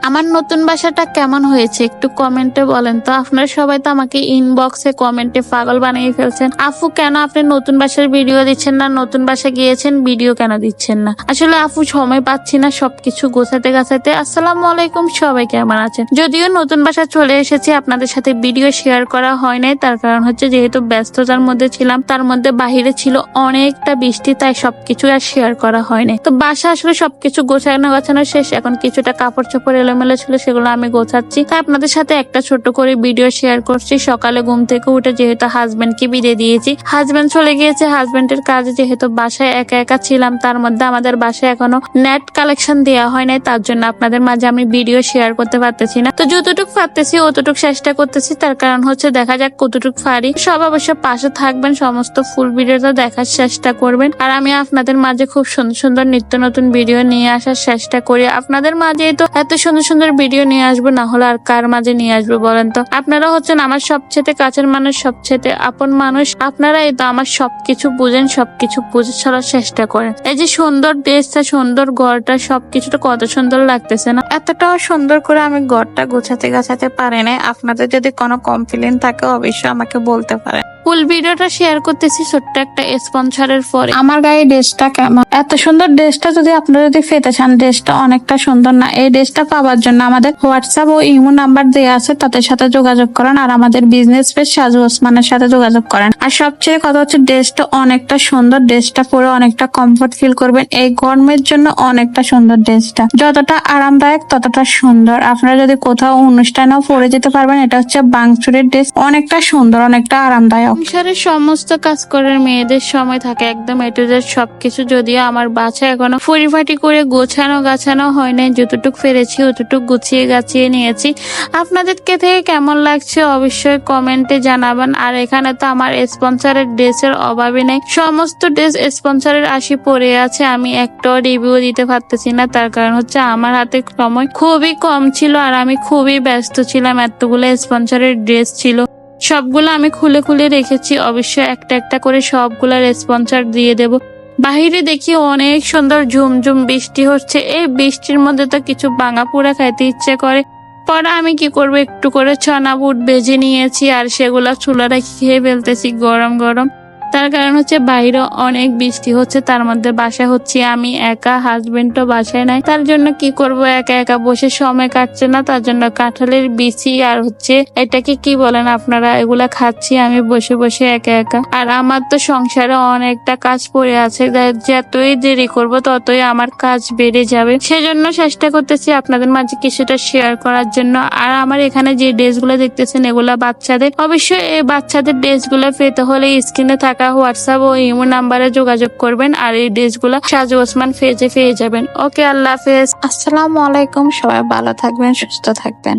আমার নতুন বাসাটা কেমন হয়েছে একটু কমেন্টে বলেন তো। আপনারা সবাই তো আমাকে ইনবক্সে কমেন্টে পাগল বানিয়ে ফেলছেন, আপু কেন আপনি নতুন বাসার ভিডিও দিচ্ছেন না, নতুন বাসা গিয়েছেন ভিডিও কেন দিচ্ছেন না। আসলে আপু সময় পাচ্ছি না সবকিছু গোছাতে গাছাতে। আসসালামু আলাইকুম, সবাই কেমন আছেন। যদিও নতুন বাসা চলে এসেছি, আপনাদের সাথে ভিডিও শেয়ার করা হয় নাই, তার কারণ হচ্ছে যেহেতু ব্যস্ততার মধ্যে ছিলাম, তার মধ্যে বাহিরে ছিল অনেকটা বৃষ্টি, তাই সবকিছু আর শেয়ার করা হয় নাই। তো বাসা আসলে সবকিছু গোছানো শেষ, এখন কিছুটা কাপড় চোপড় এলোমেলো ছিল সেগুলো আমি গোছাচ্ছি। তাই আপনাদের সাথে একটা ছোট করে ভিডিও শেয়ার করছি। সকালে ঘুম থেকে উঠে যেহেতু হাজবেন্ডকে বিদায় দিয়েছি, হাজবেন্ড চলে গিয়েছে হাজবেন্ডের কাজে, যেহেতু বাসায় একা একা ছিলাম, তার মধ্যে আমাদের বাসায় এখনো নেট কালেকশন দেওয়া হয় নাই, তার জন্য আপনাদের মাঝে আমি ভিডিও শেয়ার করতে পারতেছি না। তো যতটুকু পারতেছি অতটুকু চেষ্টা করতেছি, তার কারণ হচ্ছে দেখা যাক কতটুকু পারি। সব অবশ্য পাশে থাকবেন, সমস্ত ফুল ভিডিওটা দেখার চেষ্টা করবেন। আর আমি আপনাদের মাঝে খুব সুন্দর সুন্দর নিত্য নতুন ভিডিও নিয়ে আসার চেষ্টা করি। আপনাদের মাঝে তো এত সুন্দর সুন্দর ভিডিও নিয়ে আসবো, না হলে আর কার মাঝে নিয়ে আসবো বলেন তো। আপনারা হচ্ছেন আমার সবচেয়ে কাছের মানুষ, সবচেয়ে আপন মানুষ। আপনারাই তো আমার সবকিছু বুঝেন, সবকিছু বুঝে চলার চেষ্টা করেন। এই যে সুন্দর ড্রেসটা, সুন্দর ঘরটা, সবকিছুটা কত সুন্দর লাগতেছে না। এতটাও সুন্দর করে আমি ঘরটা গোছাতে পারি নাই। আপনাদের যদি কোনো কমপ্লেন থাকে অবশ্যই আমাকে বলতে পারেন। ফুল ভিডিওটা শেয়ার করতেছি ছোট্ট একটা স্পন্সরের পরে। আমার গায়ে ড্রেসটা কেমন, এত সুন্দর ড্রেসটা যদি আপনারা যদি পেতে চান, ড্রেসটা অনেকটা সুন্দর না। এই ড্রেসটা পাওয়ার জন্য আমাদের হোয়াটসঅ্যাপ ও ইমো নাম্বার দেওয়া আছে, তাদের সাথে যোগাযোগ করেন আর আমাদের বিজনেস পেজ সাজু ওসমানের সাথে যোগাযোগ করেন। আর সবচেয়ে কথা হচ্ছে ড্রেসটা অনেকটা সুন্দর, ড্রেসটা পরে অনেকটা কমফোর্ট ফিল করবেন। এই গরমের জন্য অনেকটা সুন্দর ড্রেসটা, যতটা আরামদায়ক ততটা সুন্দর। আপনারা যদি কোথাও অনুষ্ঠানেও পরে যেতে পারবেন। এটা হচ্ছে বাংচুরের ড্রেস, অনেকটা সুন্দর, অনেকটা আরামদায়ক। সংসারের সমস্ত কাজ করার মেয়েদের সময় থাকে একদম এ টু জেড সবকিছু। যদিও আমার বাসা এখনো পরিপাটি করে গাছানো হয় নাই, যতটুকু পেরেছি অতটুকু গুছিয়ে গাছিয়ে নিয়েছি। আপনাদেরকে থেকে কেমন লাগছে অবশ্যই কমেন্টে জানাবেন। আর এখানে তো আমার স্পন্সরের ড্রেসের অভাবে নেই, সমস্ত ড্রেস স্পন্সরের আসি পড়ে আছে। আমি একটাও রিভিউ দিতে পারতেছি না, তার কারণ হচ্ছে আমার হাতে সময় খুবই কম ছিল আর আমি খুবই ব্যস্ত ছিলাম। এতগুলো স্পন্সরের ড্রেস ছিল, সবগুলো আমি খুলে রেখেছি। অবশ্যই একটা একটা করে সবগুলা স্পন্সর দিয়ে দেব। বাহিরে দেখি অনেক সুন্দর ঝুমঝুম বৃষ্টি হচ্ছে। এই বৃষ্টির মধ্যে তো কিছু ভাঙা পোড়া খাইতে ইচ্ছে করে। পরে আমি কি করবো, একটু করে ছানা বুট ভেজে নিয়েছি আর সেগুলা চুলা রেখে খেয়ে ফেলতেছি গরম গরম। তার কারণ হচ্ছে বাইরে অনেক বৃষ্টি হচ্ছে, তার মধ্যে বাসা হচ্ছে আমি একা, হাজবেন্ড তো বাসায় নাই। তার জন্য কি করব, একা একা বসে সময় কাটছে না, তার জন্য কাঁঠালের বিচি আর হচ্ছে এটাকে কি বলেন আপনারা, এগুলা খাচ্ছি আমি বসে বসে একা একা। আর আমার তো সংসারে অনেকটা কাজ পড়ে আছে, যতই দেরি করব ততই আমার কাজ বেড়ে যাবে। সেজন্য চেষ্টা করতেছি আপনাদের মাঝে কিছুটা শেয়ার করার জন্য। আর আমার এখানে যে ড্রেসগুলো দেখতেছেন এগুলা বাচ্চাদের। অবশ্যই এই বাচ্চাদের ড্রেসগুলো পেতে হলে স্ক্রিনে থাকা হোয়াটসঅ্যাপ ও ইমো নাম্বারে যোগাযোগ করবেন। আর এই ড্রেসগুলো সাজু ওসমান পেজে পেয়ে যাবেন। ওকে, আল্লাহ হাফেজ, আসসালামু আলাইকুম। সবাই ভালো থাকবেন, সুস্থ থাকবেন।